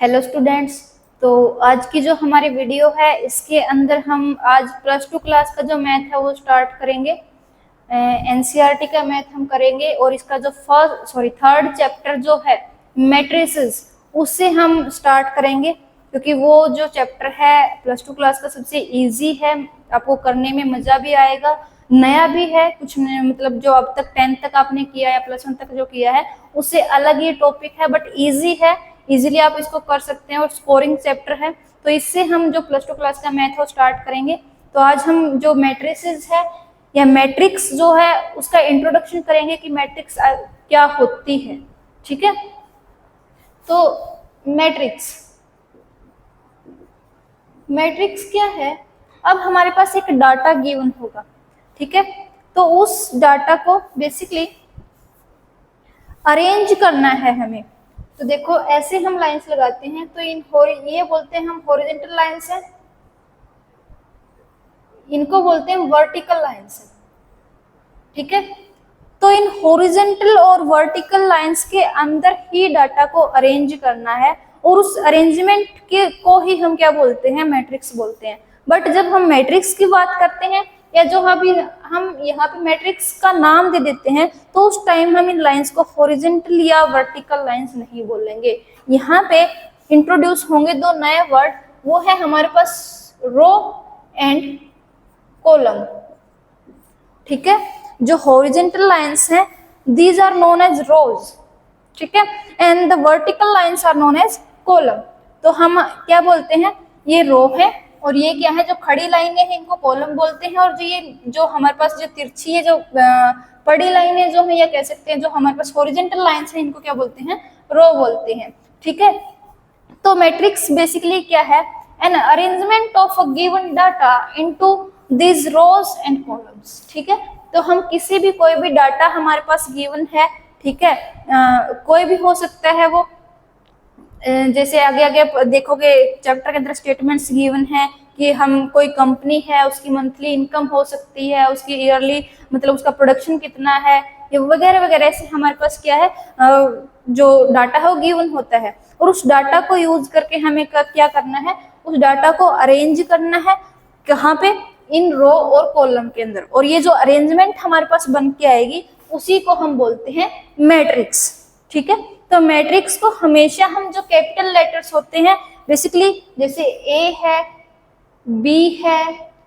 Hello students. तो आज की जो हमारी वीडियो है इसके अंदर हम आज प्लस टू क्लास का जो मैथ है वो स्टार्ट करेंगे। एनसीईआरटी का मैथ हम करेंगे और इसका जो थर्ड चैप्टर जो है मैट्रिसेस उससे हम स्टार्ट करेंगे, क्योंकि वो जो चैप्टर है प्लस टू क्लास का सबसे इजी है, आपको करने में मजा भी आएगा, नया भी है कुछ मतलब जो अब तक 10th तक आपने किया या प्लस 1 तक जो किया है उससे अलग ये टॉपिक है, बट इजी है, इजीली आप इसको कर सकते हैं और स्कोरिंग चैप्टर है। तो इससे हम जो प्लस टू क्लास का मैथ है स्टार्ट करेंगे। तो आज हम जो मैट्रिसेस है या मैट्रिक्स जो है उसका इंट्रोडक्शन करेंगे कि मैट्रिक्स क्या होती है। ठीक है, तो मैट्रिक्स मैट्रिक्स क्या है। अब हमारे पास एक डाटा गिवन होगा, ठीक है, तो उस डाटा को बेसिकली अरेंज करना है हमें। तो देखो ऐसे हम लाइंस लगाते हैं, तो ये बोलते हैं हम हॉरिजॉन्टल लाइंस है, इनको बोलते हैं वर्टिकल लाइंस है। ठीक है, तो इन हॉरिजॉन्टल और वर्टिकल लाइंस के अंदर ही डाटा को अरेंज करना है और उस अरेंजमेंट के को ही हम क्या बोलते हैं, मैट्रिक्स बोलते हैं। बट जब हम मैट्रिक्स की बात करते हैं या जो अभी हम यहाँ पे मैट्रिक्स का नाम दे देते हैं, तो उस टाइम हम इन लाइंस को हॉरिजॉन्टल या वर्टिकल लाइंस नहीं बोलेंगे। यहाँ पे इंट्रोड्यूस होंगे दो नए वर्ड, वो है हमारे पास रो एंड कॉलम। ठीक है, जो हॉरिजॉन्टल लाइंस हैं these are known as rows, ठीक है, and the vertical lines are known as column. तो हम क्या बोलते हैं, ये रो है और ये क्या है, जो खड़ी लाइनें हैं इनको कॉलम बोलते हैं, और जो हमारे पास जो तिरछी है, जो पड़ी लाइनें जो है या कह सकते हैं जो हमारे पास हॉरिजॉन्टल लाइंस हैं इनको क्या बोलते हैं, रो बोलते हैं। ठीक है, तो मैट्रिक्स बेसिकली क्या है, an arrangement of a given data into this rows and columns. ठीक है, तो हम किसी भी कोई भी डाटा हमारे पास गिवन है, ठीक है, कोई भी हो सकता है वो, जैसे आगे आगे देखोगे चैप्टर के अंदर स्टेटमेंट्स गिवन है कि हम कोई कंपनी है उसकी मंथली इनकम हो सकती है, उसकी ईयरली मतलब उसका प्रोडक्शन कितना है, ये वगैरह वगैरह, ऐसे हमारे पास क्या है जो डाटा है वो गिवन होता है, और उस डाटा को यूज करके हमें क्या करना है, उस डाटा को अरेंज करना है कहाँ पे, इन रो और कॉलम के अंदर, और ये जो अरेंजमेंट हमारे पास बन के आएगी उसी को हम बोलते हैं मैट्रिक्स। ठीक है, तो मैट्रिक्स को हमेशा हम जो कैपिटल लेटर्स होते हैं बेसिकली, जैसे ए है, बी है,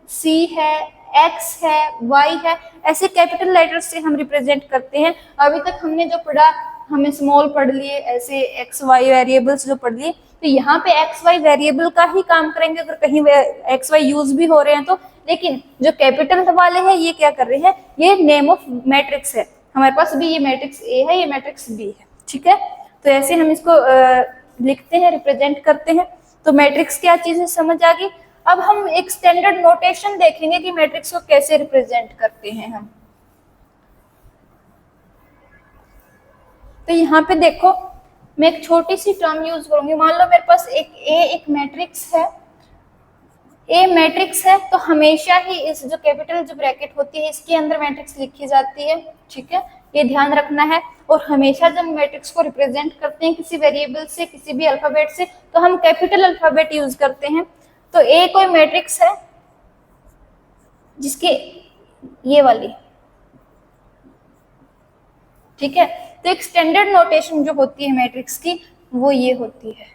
सी है, एक्स है, वाई है, ऐसे कैपिटल लेटर्स से हम रिप्रेजेंट करते हैं। अभी तक हमने जो पढ़ा, हमें स्मॉल पढ़ लिए, ऐसे एक्स वाई वेरिएबल्स जो पढ़ लिए, तो यहाँ पे एक्स वाई वेरिएबल का ही काम करेंगे अगर कहीं एक्स वाई यूज भी हो रहे हैं तो। लेकिन जो कैपिटल वाले हैं ये क्या कर रहे हैं, ये नेम ऑफ मैट्रिक्स है, हमारे पास भी ये मैट्रिक्स ए है, ये मैट्रिक्स बी है। ठीक है, तो ऐसे हम इसको लिखते हैं, रिप्रेजेंट करते हैं। तो मैट्रिक्स क्या चीज है समझ आ गई। अब हम एक स्टैंडर्ड नोटेशन देखेंगे कि मैट्रिक्स को कैसे रिप्रेजेंट करते हैं हम। तो यहाँ पे देखो मैं एक छोटी सी टर्म यूज करूंगी, मान लो मेरे पास एक मैट्रिक्स है, ए मैट्रिक्स है, तो हमेशा ही इस जो कैपिटल जो ब्रैकेट होती है इसके अंदर मैट्रिक्स लिखी जाती है। ठीक है, ये ध्यान रखना है। और हमेशा जब मैट्रिक्स को रिप्रेजेंट करते हैं किसी वेरिएबल से, किसी भी अल्फाबेट से, तो हम कैपिटल अल्फाबेट यूज करते हैं। तो ए कोई मैट्रिक्स है जिसके ये वाली, ठीक है, तो एक स्टैंडर्ड नोटेशन जो होती है मैट्रिक्स की वो ये होती है।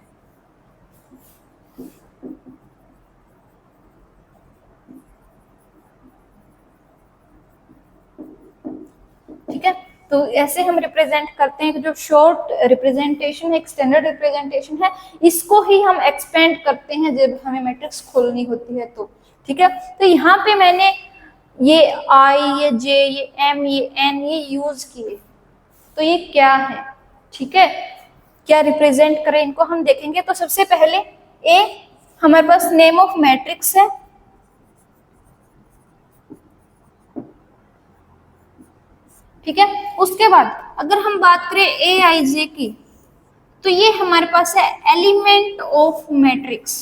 ठीक है, तो ऐसे हम रिप्रेजेंट करते हैं कि जो शॉर्ट रिप्रेजेंटेशन है, एक स्टैंडर्ड रिप्रेजेंटेशन है, इसको ही हम एक्सपेंड करते हैं जब हमें मैट्रिक्स खोलनी होती है तो। ठीक है, तो यहाँ पे मैंने ये आई, ये जे, ये एम, ये एन, ये यूज किए, तो ये क्या है, ठीक है, क्या रिप्रेजेंट करें इनको हम देखेंगे। तो सबसे पहले ए हमारे पास नेम ऑफ मैट्रिक्स है, ठीक है। उसके बाद अगर हम बात करें ए आई जे की, तो ये हमारे पास है एलिमेंट ऑफ मैट्रिक्स।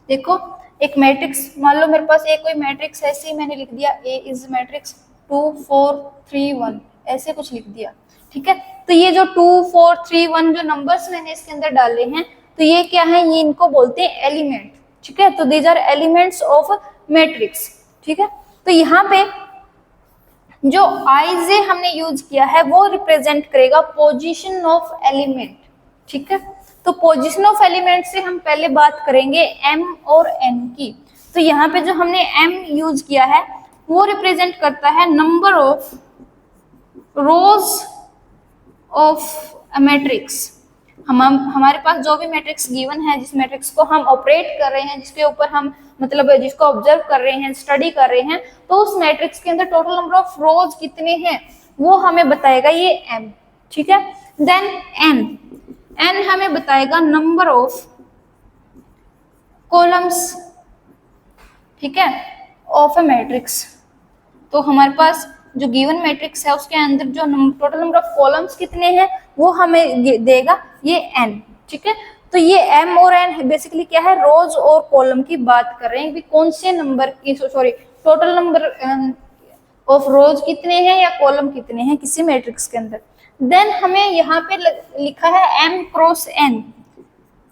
देखो एक मैट्रिक्स, मान लो मेरे पास एक कोई मैट्रिक्स ऐसे ही मैंने लिख दिया, ए इज मैट्रिक्स 2 4 3 1, ऐसे कुछ लिख दिया, ठीक है। तो ये जो 2 4 3 1 जो नंबर्स मैंने इसके अंदर डाले हैं, तो ये क्या है, ये इनको बोलते हैं एलिमेंट। ठीक है, तो these are elements of matrix. ठीक है, तो यहाँ पे जो आईजे हमने यूज किया है वो रिप्रेजेंट करेगा पोजीशन ऑफ एलिमेंट। ठीक है, तो पोजीशन ऑफ एलिमेंट से हम पहले बात करेंगे एम और एन की। तो यहाँ पे जो हमने एम यूज किया है वो रिप्रेजेंट करता है number of rose of a matrix. हमारे पास जो भी मैट्रिक्स गिवन है, जिस मैट्रिक्स को हम ऑपरेट कर रहे हैं, जिसके ऊपर हम मतलब जिसको ऑब्जर्व कर रहे हैं, स्टडी कर रहे हैं, तो उस मैट्रिक्स के अंदर टोटल नंबर ऑफ रोज कितने हैं वो हमें बताएगा ये एम। ठीक है, देन एन हमें बताएगा नंबर ऑफ कॉलम्स। ठीक है, ऑफ अ मैट्रिक्स। तो हमारे पास जो गिवन मैट्रिक्स है उसके अंदर जो टोटल नंबर ऑफ कॉलम्स कितने हैं वो हमें देगा ये एन। ठीक है, तो ये एम और एन बेसिकली क्या है, रोज और कॉलम की बात कर रहे हैं कि कौन से नंबर की, सॉरी, टोटल नंबर ऑफ रोज कितने हैं या कॉलम कितने हैं किसी मैट्रिक्स के अंदर। देन हमें यहाँ पे लिखा है एम क्रॉस एन।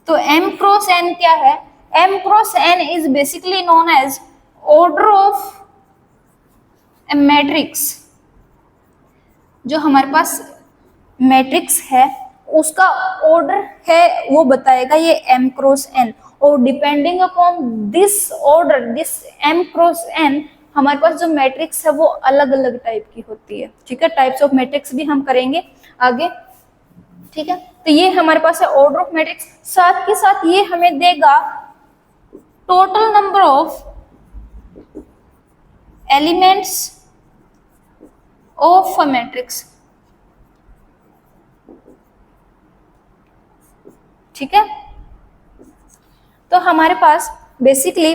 तो एम क्रॉस एन क्या है, m cross n is basically known as order of a matrix. जो हमारे पास मैट्रिक्स है उसका ऑर्डर है वो बताएगा ये एम क्रॉस एन, और depending upon this order, this m cross n, हमारे पास जो मैट्रिक्स है वो अलग अलग टाइप की होती है। ठीक है, टाइप्स ऑफ मैट्रिक्स भी हम करेंगे आगे। ठीक है, तो ये हमारे पास है ऑर्डर ऑफ मैट्रिक्स। साथ के साथ ये हमें देगा total number of elements of a matrix. ठीक है, तो हमारे पास बेसिकली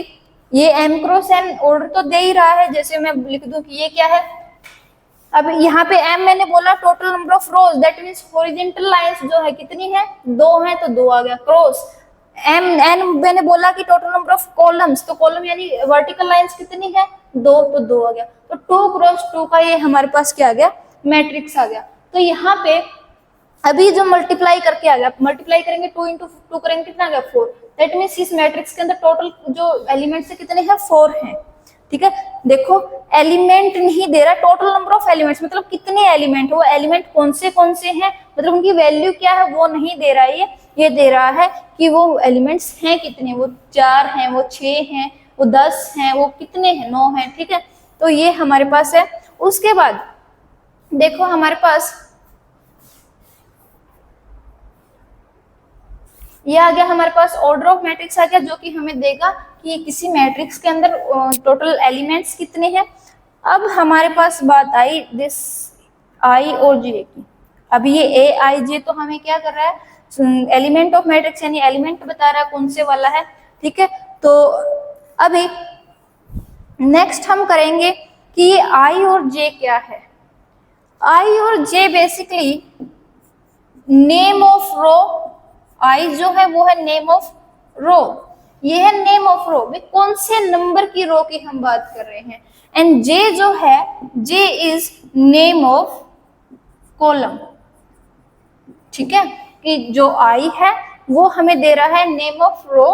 ये एम क्रॉस एन ऑर्डर तो दे ही रहा है। जैसे मैं लिख दूं कि ये क्या है, अब यहाँ पे एम मैंने बोला total number of rose, that means horizontal lines जो है कितनी है, 2 है, तो 2 आ गया। क्रॉस एम एन मैंने बोला कि टोटल नंबर ऑफ कॉलम्स, तो कॉलम यानी वर्टिकल लाइंस कितनी है, 2, तो 2 आ गया। तो 2 क्रॉस 2 का ये हमारे पास क्या आ गया, मैट्रिक्स आ गया। तो यहाँ पे अभी जो मल्टीप्लाई करके आ गया, मल्टीप्लाई करेंगे 2 इंटू 2 करेंगे कितना आ गया, 4। दैट मींस इस मैट्रिक्स के अंदर टोटल जो एलिमेंट्स है कितने हैं, 4 हैं। ठीक है, देखो एलिमेंट नहीं दे रहा, टोटल नंबर ऑफ एलिमेंट्स मतलब कितने एलिमेंट, वो एलिमेंट कौन से हैं, मतलब उनकी वैल्यू क्या है वो नहीं दे रहा है। ये दे रहा है कि वो एलिमेंट्स हैं कितने, वो 4 हैं, वो 6 हैं, वो 10 हैं, वो कितने हैं, 9 हैं। ठीक है, तो ये हमारे पास है। उसके बाद देखो हमारे पास ये आ गया, हमारे पास ऑर्डर ऑफ मैट्रिक्स आ गया, जो कि हमें देगा कि किसी मैट्रिक्स के अंदर टोटल एलिमेंट्स कितने हैं। अब हमारे पास बात आई दिस आई और जे की। अब ये ए आई जे तो हमें क्या कर रहा है, एलिमेंट ऑफ मैट्रिक्स यानी एलिमेंट बता रहा है कौन से वाला है। ठीक है, तो अभी नेक्स्ट हम करेंगे कि ये आई और जे क्या है। आई और जे बेसिकली नेम ऑफ रो, आई जो है वो है नेम ऑफ रो, ये है नेम ऑफ रो, कौन से नंबर की रो की हम बात कर रहे हैं। एंड जे जो है, जे इज नेम ऑफ कॉलम। ठीक है, कि जो आई है वो हमें दे रहा है नेम ऑफ रो,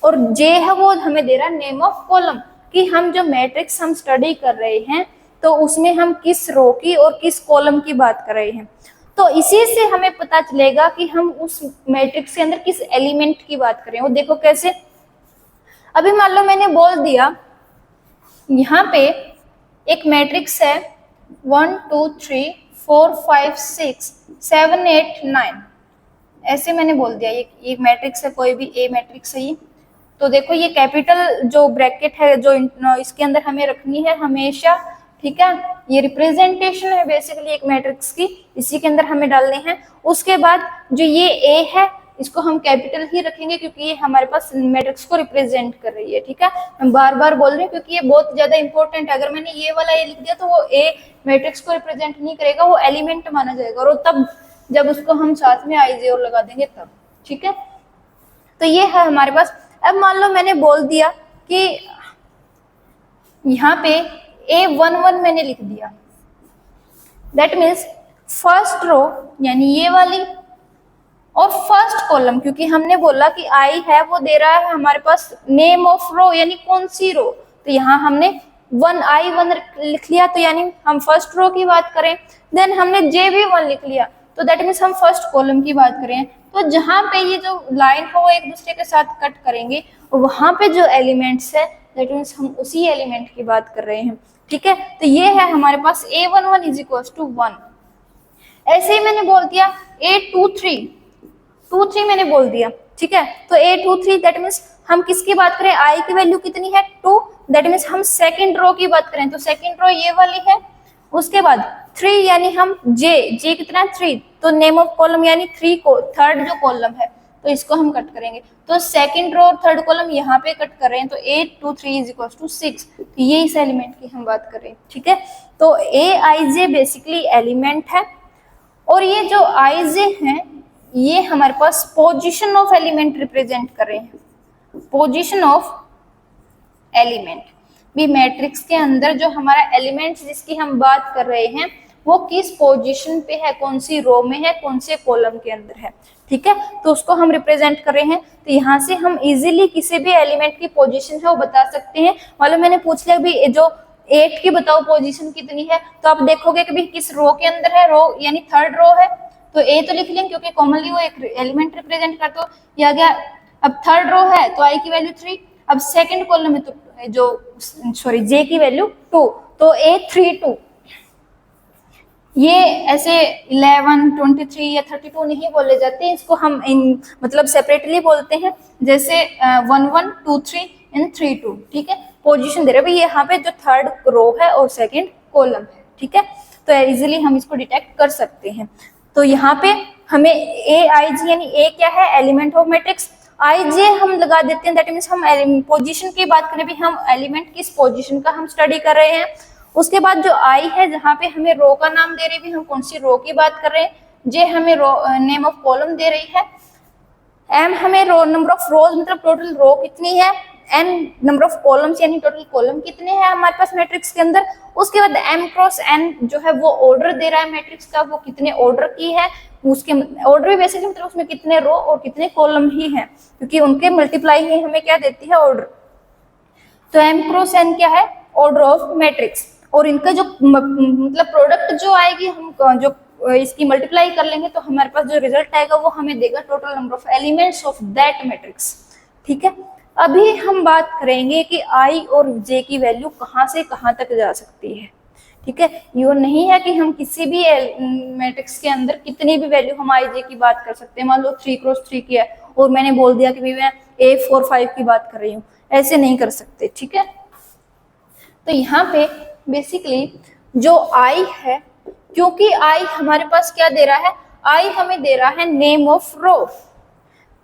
और जे है वो हमें दे रहा है नेम ऑफ कॉलम, कि हम जो मैट्रिक्स हम स्टडी कर रहे हैं तो उसमें हम किस रो की और किस कॉलम की बात कर रहे हैं। तो इसी से हमें पता चलेगा कि हम उस मैट्रिक्स के अंदर किस एलिमेंट की बात करें। वो देखो कैसे, अभी मान लो मैंने बोल दिया यहाँ पे एक मैट्रिक्स है 1 2 3 4 5 6 7 8 9, ऐसे मैंने बोल दिया ये मैट्रिक्स है, कोई भी ए मैट्रिक्स है ये। तो देखो ये कैपिटल जो ब्रैकेट है जो इसके अंदर हमें रखनी है हमेशा। ठीक है, ये रिप्रेजेंटेशन है बेसिकली एक मैट्रिक्स की, इसी के अंदर हमें डालने हैं। उसके बाद जो ये ए है इसको हम कैपिटल ही रखेंगे क्योंकि ये हमारे पास मैट्रिक्स को रिप्रेजेंट कर रही है। ठीक है, मैं बार बार बोल रही हूँ क्योंकि ये बहुत ज्यादा इंपॉर्टेंट है। अगर मैंने ये वाला ए लिख दिया तो वो ए मैट्रिक्स को रिप्रेजेंट नहीं करेगा, वो एलिमेंट माना जाएगा, और तब जब उसको हम साथ में आई जे और लगा देंगे तब। ठीक है, तो ये है हमारे पास। अब मान लो मैंने बोल दिया कि यहाँ पे A11 मैंने लिख दिया, दैट मीन्स फर्स्ट रो यानी ये वाली, और फर्स्ट कॉलम क्योंकि हमने बोला कि आई है, वो दे रहा है हमारे पास नेम ऑफ रो यानी कौन सी रो, तो यहाँ हमने 1 लिख लिया, तो यानी हम फर्स्ट रो की बात करें। देन हमने जे भी 1 लिख लिया, तो दैट मीन्स हम फर्स्ट कॉलम की बात करें। तो जहां पे ये जो लाइन है वो एक दूसरे के साथ कट करेंगे, और वहां पे जो एलिमेंट्स है दैट मीन्स हम उसी एलिमेंट की बात कर रहे हैं। ठीक है, तो ये है हमारे पास A11 इज इक्वल टू 1। ऐसे ही मैंने बोल दिया A23 मैंने बोल दिया। ठीक है, तो A23 दैट मीन्स हम किसकी बात करें, आई की वैल्यू कितनी है 2, दैट मीन्स हम सेकंड रो की बात करें, तो सेकंड रो ये वाली है। उसके बाद 3 यानी हम जे कितना है 3, तो नेम ऑफ कॉलम यानी 3 को थर्ड जो कॉलम है तो इसको हम कट करेंगे, तो सेकंड रो और थर्ड कॉलम यहाँ पे कट कर रहे हैं, तो 823 इज इक्वल टू 6, तो ये इस एलिमेंट की हम बात कर रहे हैं। ठीक है, तो Aij बेसिकली एलिमेंट है, और ये जो Ij है ये हमारे पास पोजीशन ऑफ एलिमेंट रिप्रेजेंट कर रहे हैं, पोजीशन ऑफ एलिमेंट भी मैट्रिक्स के अंदर जो हमारा एलिमेंट जिसकी हम बात कर रहे हैं वो किस पोजीशन पे है, कौन सी रो में है, कौन से कॉलम के अंदर है। ठीक है, तो उसको हम रिप्रेजेंट कर रहे हैं, तो यहाँ से हम इजीली किसी भी एलिमेंट की पोजीशन है वो बता सकते हैं। मतलब मैंने पूछ लिया भी जो 8 की बताओ पोजीशन कितनी है, तो आप देखोगे कि भाई किस रो के अंदर है, रो यानी थर्ड रो है, तो ए तो लिख लेंगे क्योंकि कॉमनली वो एक एलिमेंट रिप्रेजेंट करता हो, ये आ गया। अब थर्ड रो है तो आई की वैल्यू 3, अब सेकंड कॉलम में तो जो सॉरी जे की वैल्यू 2, तो A32। ये ऐसे 11, 23 या 32 नहीं बोले जाते, इसको हम मतलब सेपरेटली बोलते हैं, जैसे 1, 1, 2, 3 एंड 3, 2। ठीक है, पोजीशन दे रहे हैं यहाँ पे जो थर्ड रो है और सेकंड कॉलम है। ठीक है, तो इजीली हम इसको डिटेक्ट कर सकते हैं। तो यहाँ पे हमें Aij यानी A क्या है, एलिमेंट ऑफ मैट्रिक्स, Ij हम लगा देते हैं, दैट मीन्स हम पोजीशन की बात करें भी हम एलिमेंट किस पोजीशन का हम स्टडी कर रहे हैं। उसके बाद जो I है जहाँ पे हमें रो का नाम दे रही भी हम कौन सी रो की बात कर रहे हैं, J हमें रो नेम ऑफ कॉलम दे रही है, M हमें रो नंबर ऑफ रोज मतलब टोटल रो कितनी है, N नंबर ऑफ कॉलम्स यानी टोटल कॉलम कितने हैं हमारे पास मैट्रिक्स के अंदर। उसके बाद M क्रॉस N जो है वो ऑर्डर दे रहा है मैट्रिक्स का, वो कितने ऑर्डर की है, उसके ऑर्डर भी बेसिकली मतलब उसमें कितने रो और कितने कॉलम ही हैं, क्योंकि उनके मल्टीप्लाई ही हमें क्या देती है, ऑर्डर। तो M क्रॉस N क्या है, ऑर्डर ऑफ मैट्रिक्स, और इनका जो मतलब प्रोडक्ट जो आएगी हम जो इसकी मल्टीप्लाई कर लेंगे तो हमारे पास जो रिजल्ट आएगा वो हमें देगा total number of elements of that matrix. ठीक है, अभी हम बात करेंगे कि I और J की वैल्यू कहाँ से कहाँ तक जा सकती है। ठीक है, ये नहीं है कि हम किसी भी मैट्रिक्स के अंदर कितनी भी वैल्यू हम I J की बात कर सकते हैं। मान लो 3 क्रॉस 3 की है और मैंने बोल दिया कि भाई मैं A4 5 की बात कर रही हूँ, ऐसे नहीं कर सकते। ठीक है, तो यहाँ पे बेसिकली जो I है, क्योंकि I हमारे पास क्या दे रहा है, I हमें दे रहा है नेम ऑफ रो।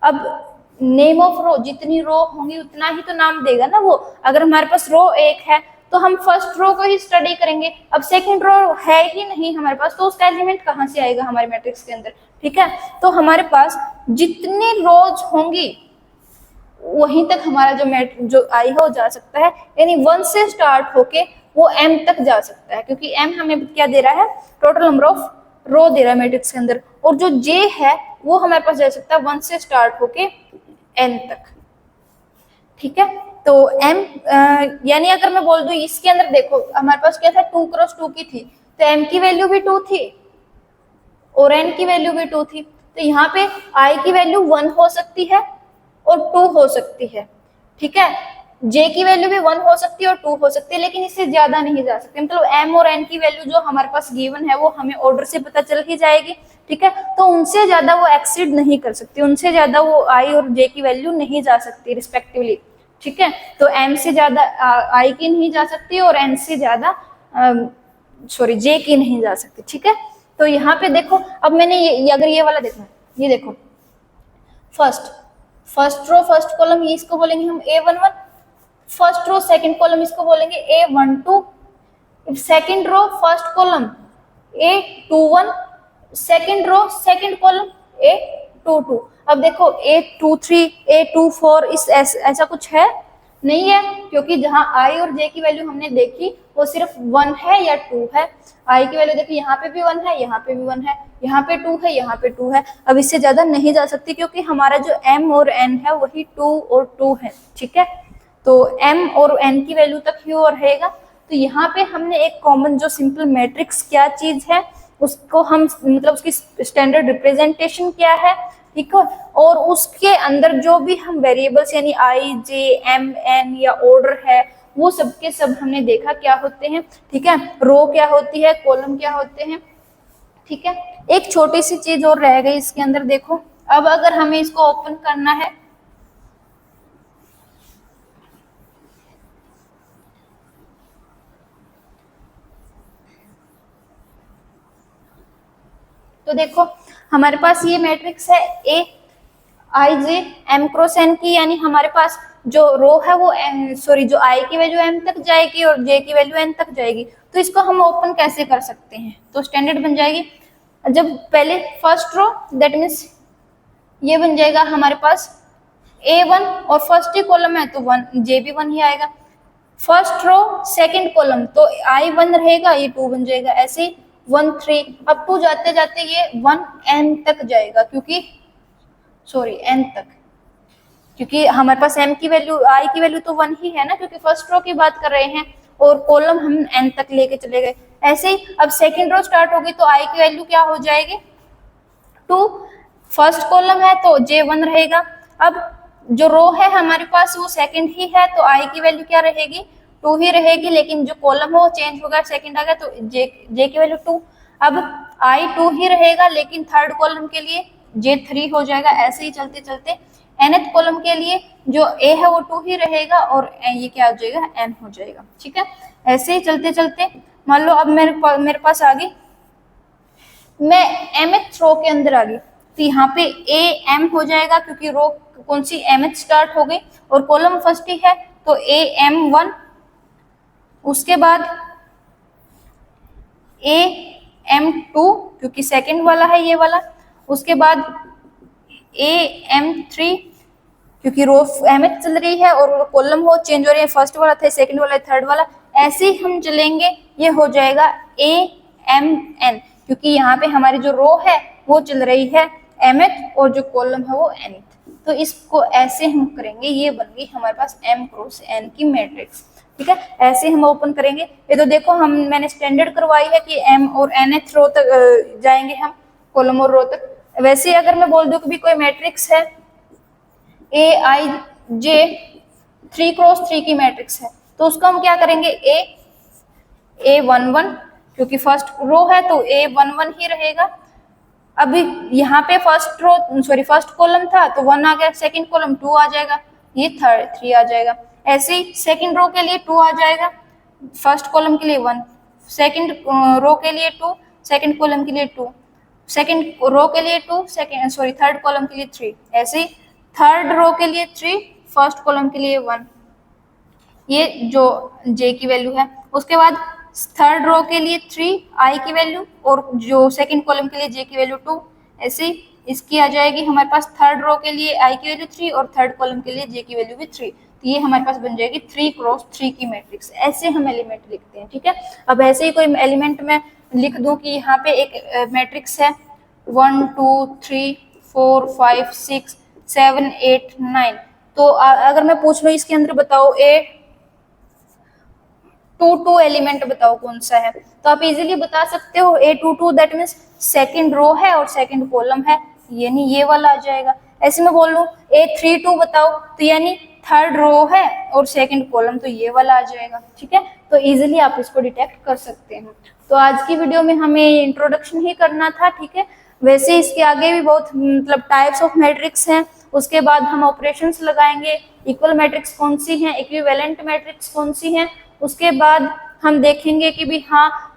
अब नेम ऑफ रो जितनी रो होंगी उतना ही तो नाम देगा ना वो। अगर हमारे पास रो 1 है तो हम फर्स्ट रो को ही स्टडी करेंगे, अब सेकंड रो है ही नहीं हमारे पास, तो उसका एलिमेंट कहाँ से आएगा हमारे मैट्रिक्स के अंदर। ठीक है, तो हमारे पास जितनी रोज होंगी वहीं तक हमारा जो आई है वो जा सकता है, यानी 1 से स्टार्ट होके वो M तक जा सकता है, क्योंकि M हमें क्या दे रहा है, टोटल नंबर ऑफ रो दे रहा है मैट्रिक्स के अंदर, और जो J है वो हमारे पास जा सकता है 1 से स्टार्ट होके N तक। ठीक है, तो M यानी अगर मैं बोल दूं इसके अंदर देखो हमारे पास क्या था, 2 क्रॉस 2 की थी, तो M की वैल्यू भी 2 थी और N की वैल्यू भी 2 थी, तो यहाँ पे I की वैल्यू 1 हो सकती है और 2 हो सकती है। ठीक है, J की वैल्यू भी 1 हो सकती है और 2 हो सकती है, लेकिन इससे ज्यादा नहीं जा सकती। मतलब M और N की वैल्यू जो हमारे पास गिवन है वो हमें ऑर्डर से पता चल ही जाएगी। ठीक है, तो उनसे ज्यादा वो एक्सीड नहीं कर सकती, उनसे ज्यादा वो I और J की वैल्यू नहीं जा सकती रिस्पेक्टिवली। ठीक है, तो M से ज्यादा I की नहीं जा सकती और N से ज्यादा J की नहीं जा सकती। ठीक है, तो यहाँ पे देखो, अब मैंने अगर ये वाला देखना, ये देखो फर्स्ट रो फर्स्ट कॉलम, ये इसको बोलेंगे हम A11, first row second column इसको बोलेंगे A12, second row first column A21, second row second column A22। अब देखो A23, A24 इस ऐसा कुछ है, नहीं है, क्योंकि जहां i और j की वैल्यू हमने देखी वो सिर्फ 1 है या 2 है। i की वैल्यू देखिए, यहाँ पे भी 1 है, यहाँ पे भी 1 है, यहाँ पे 2 है, यहाँ पे 2 है। अब इससे ज्यादा नहीं जा सकती, क्योंकि हमारा जो m और n है वही 2 और 2 है, ठीक है। तो m और n की वैल्यू तक ही वो रहेगा। तो यहाँ पे हमने एक कॉमन जो सिंपल मैट्रिक्स क्या चीज है उसको हम मतलब उसकी स्टैंडर्ड रिप्रेजेंटेशन क्या है, ठीक है, और उसके अंदर जो भी हम वेरिएबल्स यानी i, j, m, n या ऑर्डर है वो सब के सब हमने देखा क्या होते हैं, ठीक है। रो क्या होती है, कॉलम क्या होते हैं, ठीक है। एक छोटी सी चीज और रह गई इसके अंदर, देखो अब अगर हमें इसको ओपन करना है तो देखो हमारे पास ये मैट्रिक्स है ए आई जे एम क्रॉस एन की, यानी हमारे पास जो रो है वो सॉरी जो आई की वैल्यू एम तक जाएगी और जे की वैल्यू एन तक जाएगी। तो इसको हम ओपन कैसे कर सकते हैं, तो स्टैंडर्ड बन जाएगी जब पहले फर्स्ट रो दैट मीन्स ये बन जाएगा हमारे पास A1 और फर्स्ट ही कॉलम है तो 1 जे भी 1 ही आएगा। फर्स्ट रो सेकंड कॉलम तो I1 रहेगा, ये 2 बन जाएगा, ऐसे ही 1 3 अब 2 जाते जाते ये 1 n तक जाएगा, क्योंकि सॉरी n तक, क्योंकि हमारे पास m की वैल्यू i की वैल्यू तो 1 ही है ना, क्योंकि फर्स्ट रो की बात कर रहे हैं और कॉलम हम n तक लेके चले गए। ऐसे ही अब सेकंड रो स्टार्ट होगी तो i की वैल्यू क्या हो जाएगी 2, फर्स्ट कॉलम है तो j1 रहेगा। अब जो रो है हमारे पास वो सेकंड ही है तो i की वैल्यू क्या रहेगी 2 ही रहेगी, लेकिन जो कॉलम है वो चेंज हो गया, सेकंड आ गया तो j की वैल्यू 2। अब i 2 ही रहेगा, लेकिन थर्ड कॉलम के लिए j3 हो जाएगा। ऐसे ही चलते चलते nth कॉलम के लिए जो a है वो 2 ही रहेगा और ये क्या हो जाएगा n हो जाएगा, ठीक है। ऐसे ही चलते चलते मान लो अब मेरे पास आ गई, मैं mth रो के अंदर आ गई तो यहाँ पे a m हो जाएगा, क्योंकि रो कौन सी mth स्टार्ट हो गई और कॉलम फर्स्ट ही है तो a m1, उसके बाद a m2 क्योंकि सेकंड वाला है ये वाला, उसके बाद a m3 क्योंकि रो mth चल रही है और कॉलम हो चेंज हो रही है, फर्स्ट वाला था सेकंड वाला थर्ड वाला, ऐसे ही हम चलेंगे ये हो जाएगा a m n, क्योंकि यहाँ पे हमारी जो रो है वो चल रही है mth और जो कॉलम है वो nth। तो इसको ऐसे हम करेंगे, ये बन गई हमारे पास m क्रॉस n की मैट्रिक्स, ठीक है। ऐसे हम ओपन करेंगे, ये तो देखो मैंने स्टैंडर्ड करवाई है कि m और nth रो तक जाएंगे हम, कॉलम और रो तक। वैसे अगर मैं बोल दूं कि भी कोई मैट्रिक्स है a i j 3 क्रॉस 3 की मैट्रिक्स है तो उसको हम क्या करेंगे a11, क्योंकि फर्स्ट रो है तो a11 ही रहेगा। अभी यहाँ पे फर्स्ट कॉलम था तो 1 आ गया, सेकंड कॉलम 2 आ जाएगा, ये थर्ड 3 आ जाएगा। ऐसे ही सेकंड रो के लिए 2 आ जाएगा, फर्स्ट कॉलम के लिए 1, सेकंड रो के लिए 2, सेकंड कॉलम के लिए 2, सेकंड रो के लिए 2, थर्ड कॉलम के लिए 3, ऐसे ही थर्ड रो के लिए 3, फर्स्ट कॉलम के लिए 1, ये जो j की वैल्यू है। उसके बाद थर्ड रो के लिए 3 i की वैल्यू और जो सेकंड कॉलम के लिए j की वैल्यू 2, ऐसे इसकी आ जाएगी हमारे पास थर्ड रो के लिए i की वैल्यू 3 और थर्ड कॉलम के लिए j की वैल्यू भी 3। तो ये हमारे पास बन जाएगी 3 क्रॉस 3 की मैट्रिक्स। ऐसे हम एलिमेंट लिखते हैं, ठीक है। अब ऐसे ही कोई एलिमेंट में लिख दूं कि यहाँ पे एक मैट्रिक्स है 1 2 3 4 5 6 7 8 9, तो अगर मैं पूछ लूं इसके अंदर बताओ A22 एलिमेंट बताओ कौन सा है, तो आप इजीली बता सकते हो A22 that means second row है और सेकंड कॉलम है, यानी ये वाला आ जाएगा। ऐसे में बोल लूं A32 बताओ तो यानी थर्ड रो है और सेकंड कॉलम तो ये वाला आ जाएगा, ठीक है। तो इजीली आप इसको डिटेक्ट कर सकते हैं। तो आज की वीडियो में हमें इंट्रोडक्शन ही करना था, ठीक है। वैसे इसके आगे भी बहुत मतलब टाइप्स ऑफ मैट्रिक्स हैं, उसके बाद हम ऑपरेशंस लगाएंगे, इक्वल मैट्रिक्स कौन सी हैं, इक्विवेलेंट मैट्रिक्स कौन सी हैं, उसके बाद हम देखेंगे कि भी हाँ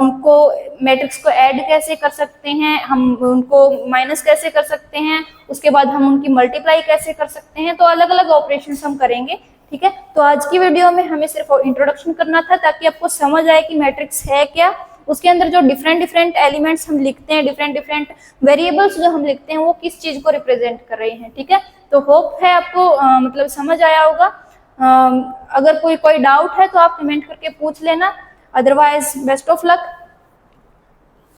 उनको मैट्रिक्स को ऐड कैसे कर सकते हैं, हम उनको माइनस कैसे कर सकते हैं, उसके बाद हम उनकी मल्टीप्लाई कैसे कर सकते हैं। तो अलग अलग ऑपरेशंस हम करेंगे, ठीक है। तो आज की वीडियो में हमें सिर्फ इंट्रोडक्शन करना था ताकि आपको समझ आए कि मैट्रिक्स है क्या, उसके अंदर जो डिफरेंट एलिमेंट्स हम लिखते हैं, डिफरेंट वेरिएबल्स जो हम लिखते हैं वो किस चीज को रिप्रेजेंट कर रहे हैं, ठीक है। तो होप है आपको मतलब समझ आया होगा। अगर कोई डाउट है तो आप कमेंट करके पूछ लेना, अदरवाइज बेस्ट ऑफ लक।